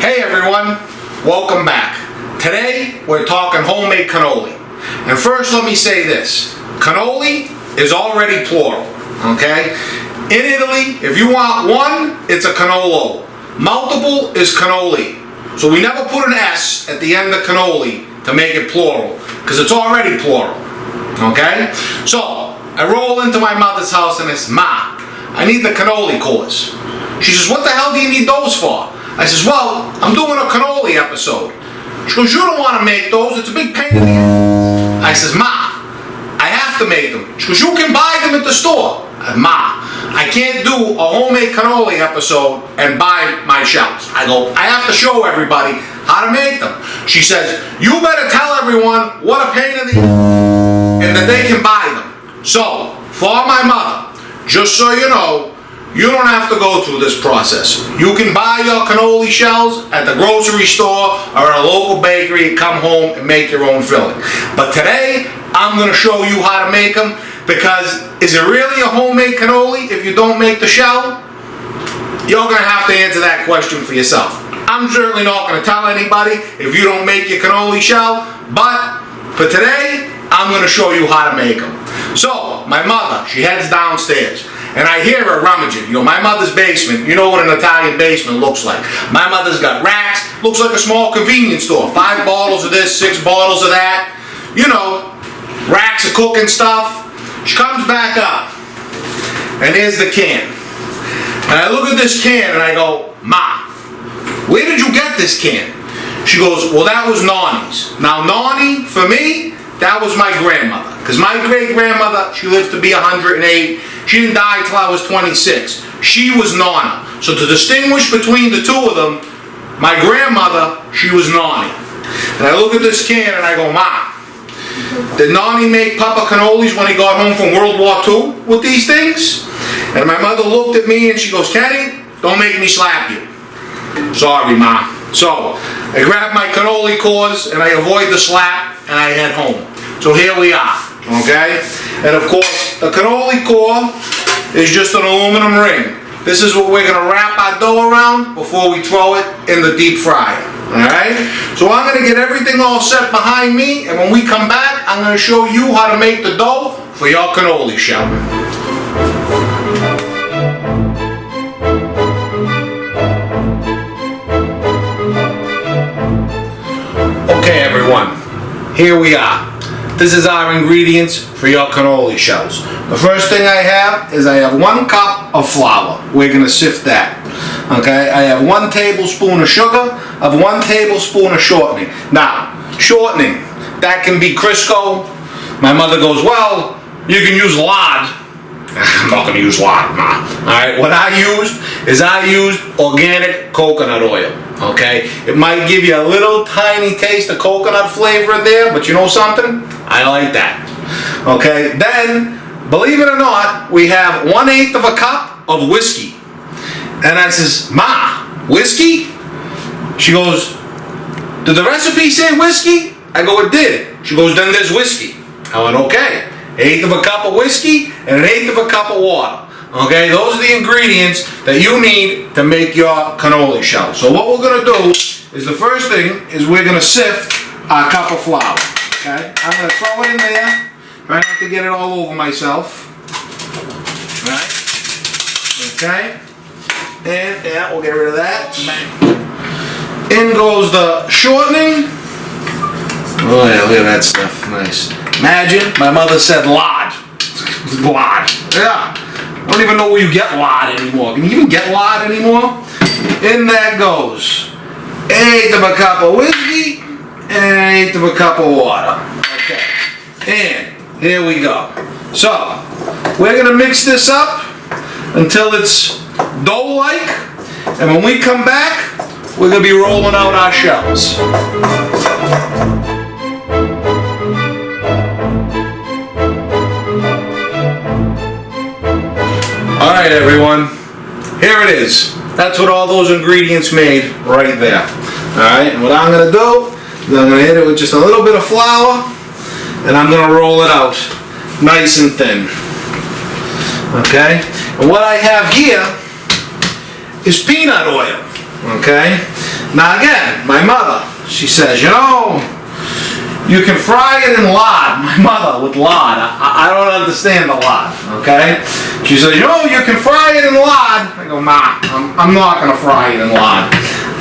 Hey everyone, welcome back. Today we're talking homemade cannoli. And first let me say this, cannoli is already plural, okay? In Italy, if you want one, it's a cannolo. Multiple is cannoli. So we never put an S at the end of cannoli to make it plural, because it's already plural, okay? So I roll into my mother's house and it's, Ma, I need the cannoli cores. She says, what the hell do you need those for? I says, well, I'm doing a cannoli episode. She goes, you don't want to make those, it's a big pain in the ass. I says, Ma, I have to make them. She goes, you can buy them at the store. Ma, I can't do a homemade cannoli episode and buy my shells. I go, I have to show everybody how to make them. She says, you better tell everyone what a pain in the ass and that they can buy them. So, for my mother, just so you know, you don't have to go through this process. You can buy your cannoli shells at the grocery store or at a local bakery, come home and make your own filling. But today, I'm going to show you how to make them, because is it really a homemade cannoli if you don't make the shell? You're going to have to answer that question for yourself. I'm certainly not going to tell anybody if you don't make your cannoli shell, but for today, I'm going to show you how to make them. So, my mother, she heads downstairs. And I hear her rummaging. You know, my mother's basement, you know what an Italian basement looks like. My mother's got racks, looks like a small convenience store. 5 bottles of this, 6 bottles of that. You know, racks of cooking stuff. She comes back up, and there's the can. And I look at this can and I go, Ma, where did you get this can? She goes, well, that was Nani's. Now, Nani, for me, that was my grandmother. Because my great-grandmother, she lived to be 108. She didn't die until I was 26. She was Nana. So to distinguish between the two of them, my grandmother, she was Nani. And I look at this can and I go, Ma, did Nani make Papa cannolis when he got home from World War II with these things? And my mother looked at me and she goes, Kenny, don't make me slap you. Sorry, Ma. So I grab my cannoli cores and I avoid the slap and I head home. So here we are, okay? And of course, the cannoli core is just an aluminum ring. This is what we're gonna wrap our dough around before we throw it in the deep fryer, all right? So I'm gonna get everything all set behind me, and when we come back, I'm gonna show you how to make the dough for your cannoli shell. Okay, everyone, here we are. This is our ingredients for your cannoli shells. The first thing I have is I have 1 cup of flour. We're going to sift that. Okay, I have 1 tablespoon of sugar, I have 1 tablespoon of shortening. Now, shortening, that can be Crisco. My mother goes, well, you can use lard. I'm not going to use lard, nah. Alright, what I used organic coconut oil. Okay, it might give you a little tiny taste of coconut flavor in there, but you know something? I like that. Okay, then, believe it or not, we have 1/8 of a cup of whiskey. And I says, Ma, whiskey? She goes, did the recipe say whiskey? I go, it did. She goes, then there's whiskey. I went, okay. 1/8 of a cup of whiskey and 1/8 of a cup of water. Okay, those are the ingredients that you need to make your cannoli shell. So what we're going to do is, the first thing is we're going to sift our cup of flour. Okay, I'm going to throw it in there. Try not to get it all over myself. Right? Okay. And yeah, we'll get rid of that. In goes the shortening. Oh yeah, look at that stuff. Nice. Imagine, my mother said lard. Lard. Yeah. I don't even know where you get lard anymore. Can you even get lard anymore? In that goes 1/8 of a cup of whiskey and 1/8 of a cup of water. Okay. And here we go. So, we're going to mix this up until it's dough-like. And when we come back, we're going to be rolling out our shells. Alright everyone, here it is. That's what all those ingredients made right there. Alright, and what I'm going to do is I'm going to hit it with just a little bit of flour, and I'm going to roll it out nice and thin. Okay, and what I have here is peanut oil. Okay, Now again, my mother, she says, you know, you can fry it in lard. My mother with lard. I don't understand the lard, okay? She says, you know, you can fry it in lard. I go, nah, I'm not going to fry it in lard.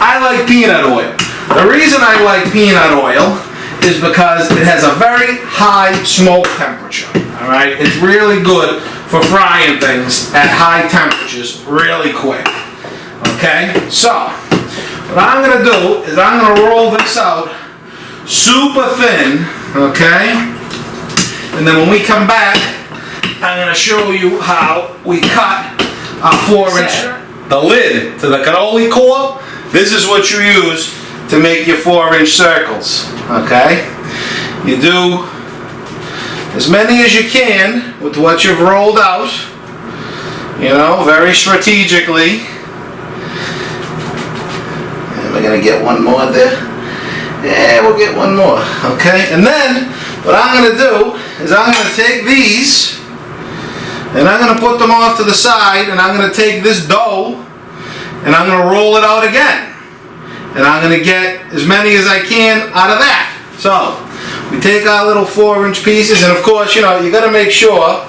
I like peanut oil. The reason I like peanut oil is because it has a very high smoke temperature, all right? It's really good for frying things at high temperatures really quick, okay? So, what I'm going to do is I'm going to roll this out super thin, okay? And then when we come back, I'm going to show you how we cut our 4-inch, the lid to the cannoli core. This is what you use to make your 4-inch circles, okay? You do as many as you can with what you've rolled out, you know, very strategically. And we're going to get one more there. Yeah, we'll get one more, okay? And then, what I'm going to do is I'm going to take these and I'm going to put them off to the side, and I'm going to take this dough and I'm going to roll it out again. And I'm going to get as many as I can out of that. So, we take our little 4-inch pieces, and of course, you know, you got to make sure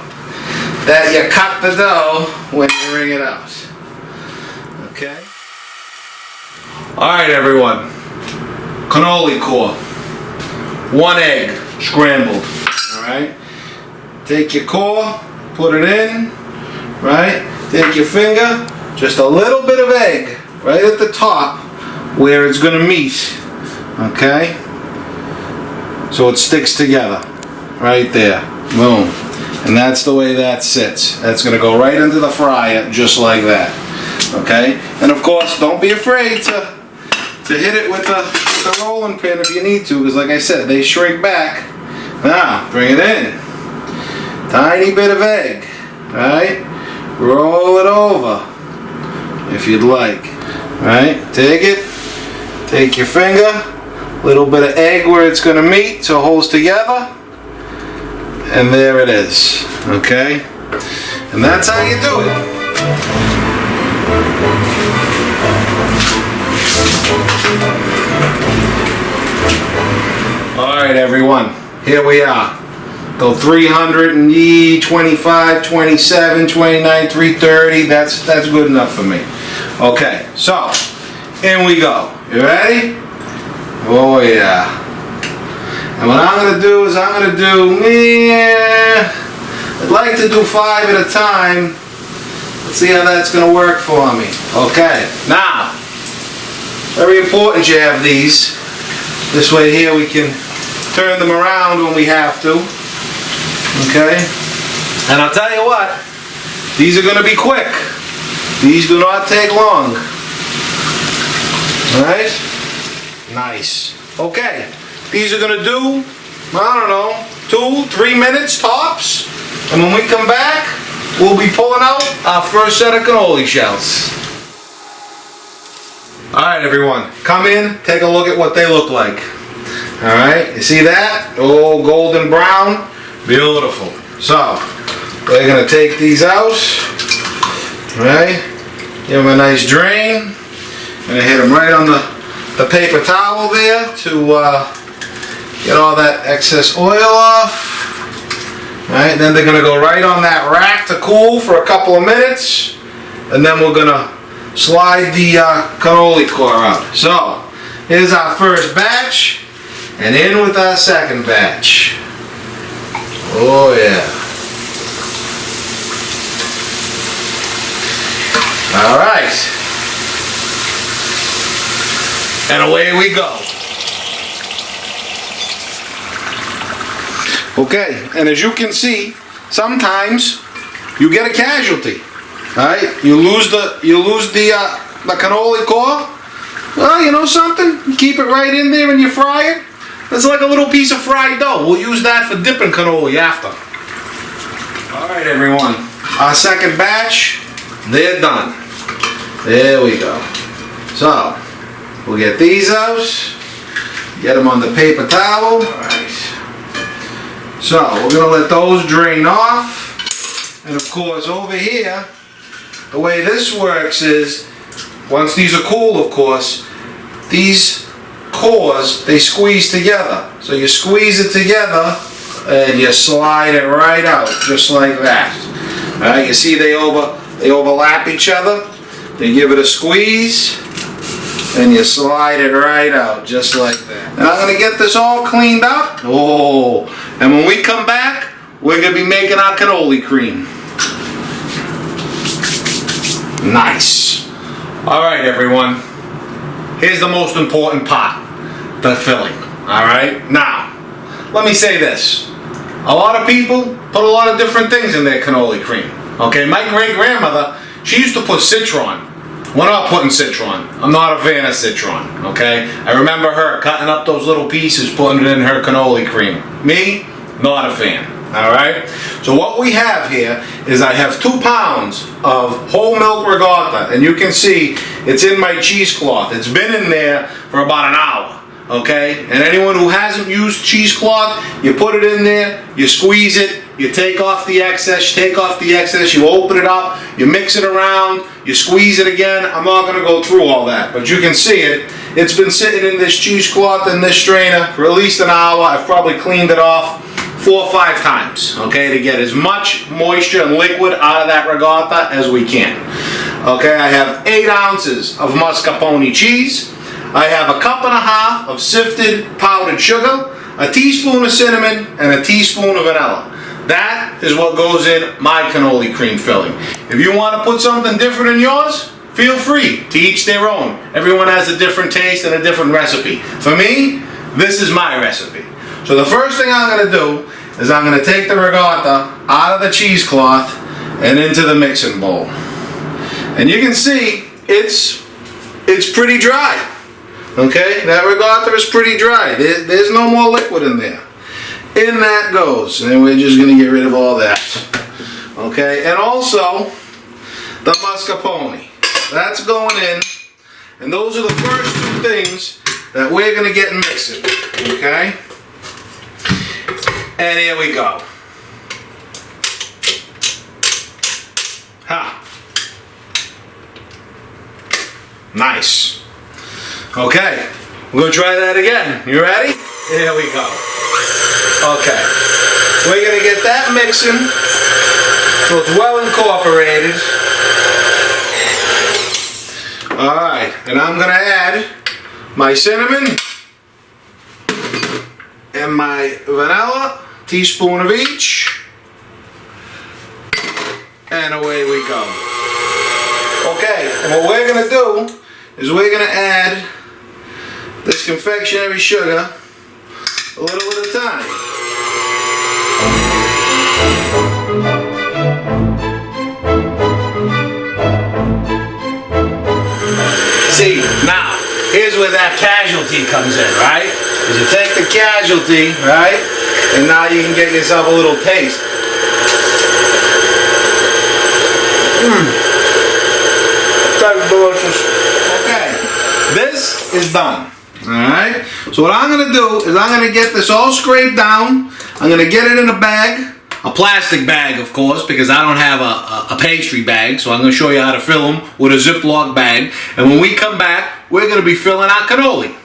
that you cut the dough when you wring it out. Okay? Alright, everyone. Cannoli core. 1 egg scrambled. Alright? Take your core, put it in, right? Take your finger, just a little bit of egg right at the top where it's going to meet. Okay? So it sticks together. Right there. Boom. And that's the way that sits. That's going to go right into the fryer just like that. Okay? And of course, don't be afraid to hit it with the rolling pin if you need to, because like I said, they shrink back. Now, bring it in. Tiny bit of egg. Right? Roll it over if you'd like. Right? Take it. Take your finger. Little bit of egg where it's going to meet so it holds together. And there it is. Okay? And that's how you do it. Alright everyone, here we are. Go 325, 27, 29, 330, that's good enough for me. Okay, so, in we go. You ready? Oh yeah. And what I'm going to do is I'd like to do 5 at a time. Let's see how that's going to work for me. Okay, now, very important you have these. This way here we can turn them around when we have to. Okay? And I'll tell you what, these are going to be quick. These do not take long. Alright? Nice. Okay. These are going to do, I don't know, 2-3 minutes tops. And when we come back, we'll be pulling out our first set of cannoli shells. Alright everyone, come in, take a look at what they look like. Alright, you see that? Oh, golden brown. Beautiful. So, we're going to take these out. Right? Give them a nice drain. Going to hit them right on the paper towel there to get all that excess oil off. Right? Then they're going to go right on that rack to cool for a couple of minutes. And then we're going to slide the cannoli core out. So, here's our first batch. And in with our second batch. Oh yeah. Alright. And away we go. Okay, and as you can see, sometimes you get a casualty. Alright? You lose the cannoli core. Well, you know something? You keep it right in there and you fry it. It's like a little piece of fried dough. We'll use that for dipping cannoli after. Alright everyone, our second batch, they're done. There we go. So, we'll get these out, get them on the paper towel. Alright. So, we're going to let those drain off. And of course, over here, the way this works is, once these are cool, of course, these cores, they squeeze together. So you squeeze it together and you slide it right out, just like that. You see they overlap each other. You give it a squeeze and you slide it right out, just like that. And I'm gonna get this all cleaned up. Oh, and when we come back, we're gonna be making our cannoli cream. Nice. All right, everyone. Here's the most important part, the filling. All right. Now, let me say this. A lot of people put a lot of different things in their cannoli cream. Okay, my great-grandmother, she used to put citron. We're not putting citron. I'm not a fan of citron, okay? I remember her cutting up those little pieces, putting it in her cannoli cream. Me, not a fan, all right? So what we have here is I have 2 pounds of whole milk ricotta, and you can see it's in my cheesecloth. It's been in there for about an hour, okay? And anyone who hasn't used cheesecloth, you put it in there, you squeeze it, you take off the excess, you open it up, you mix it around, you squeeze it again. I'm not going to go through all that, but you can see it. It's been sitting in this cheesecloth and this strainer for at least an hour. I've probably cleaned it off 4 or 5 times, okay, to get as much moisture and liquid out of that ricotta as we can. Okay, I have 8 ounces of mascarpone cheese. I have a 1.5 cups of sifted powdered sugar, a teaspoon of cinnamon, and a teaspoon of vanilla. That is what goes in my cannoli cream filling. If you want to put something different in yours, feel free. To each their own. Everyone has a different taste and a different recipe. For me, this is my recipe. So the first thing I'm going to do is I'm going to take the ricotta out of the cheesecloth and into the mixing bowl. And you can see it's pretty dry. Okay, that ricotta is pretty dry. There's no more liquid in there. In that goes, and we're just going to get rid of all that. Okay, and also the mascarpone. That's going in, and those are the first 2 things that we're going to get mixing. Okay, and here we go. Ha! Nice. Okay, we're going to try that again. You ready? Here we go. Okay, we're going to get that mixing so it's well incorporated. Alright, and I'm going to add my cinnamon and my vanilla, teaspoon of each, and away we go. Okay, and what we're going to do is we're going to add this confectionery sugar a little at a time. See, now, here's where that casualty comes in, right? Is you take the casualty, right? And now you can get yourself a little taste. That's delicious. Okay, this is done. Alright, so what I'm going to do is I'm going to get this all scraped down. I'm going to get it in a bag, a plastic bag of course, because I don't have a pastry bag, so I'm going to show you how to fill them with a Ziploc bag. And when we come back, we're going to be filling our cannoli.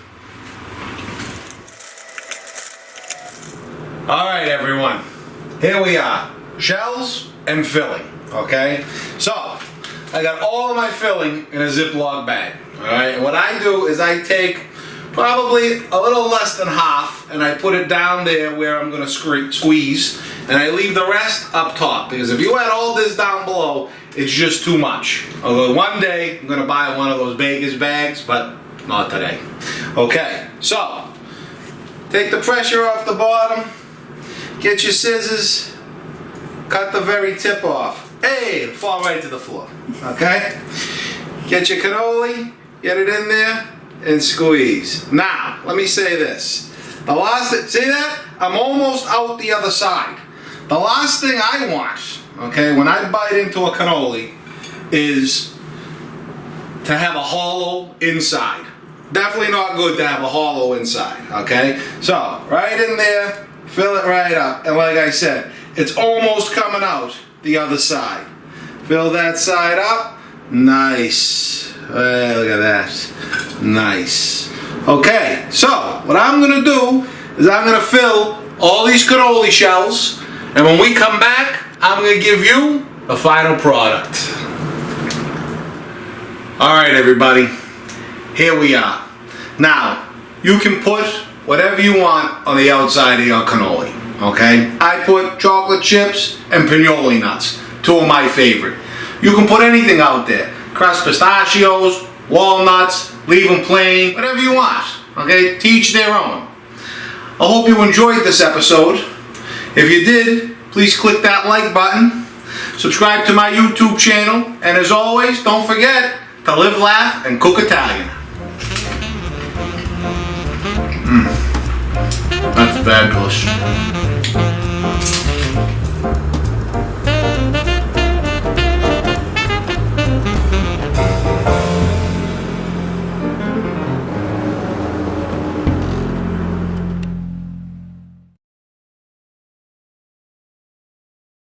Alright everyone, here we are, shells and filling, okay? So, I got all of my filling in a Ziploc bag, alright? And what I do is I take probably a little less than half, and I put it down there where I'm going to squeeze, and I leave the rest up top, because if you add all this down below, it's just too much. Although one day I'm going to buy one of those Baker's bags, but not today. Okay, so take the pressure off the bottom, get your scissors, cut the very tip off. Hey, it'll fall right to the floor. Okay, get your cannoli, get it in there, and squeeze. Now, let me say this. The last, see that? I'm almost out the other side. The last thing I want, okay, when I bite into a cannoli, is to have a hollow inside. Definitely not good to have a hollow inside, okay? So, right in there, fill it right up. And like I said, it's almost coming out the other side. Fill that side up. Nice. Look at that. Nice. Okay, so what I'm gonna do is I'm gonna fill all these cannoli shells, and when we come back, I'm gonna give you a final product. All right, everybody, here we are. Now, you can put whatever you want on the outside of your cannoli, okay? I put chocolate chips and pinoli nuts, two of my favorite. You can put anything out there, crushed pistachios, walnuts, leave them plain, whatever you want, okay? To each their own. I hope you enjoyed this episode. If you did, please click that like button, subscribe to my YouTube channel, and as always, don't forget to live, laugh, and cook Italian. That's bad push.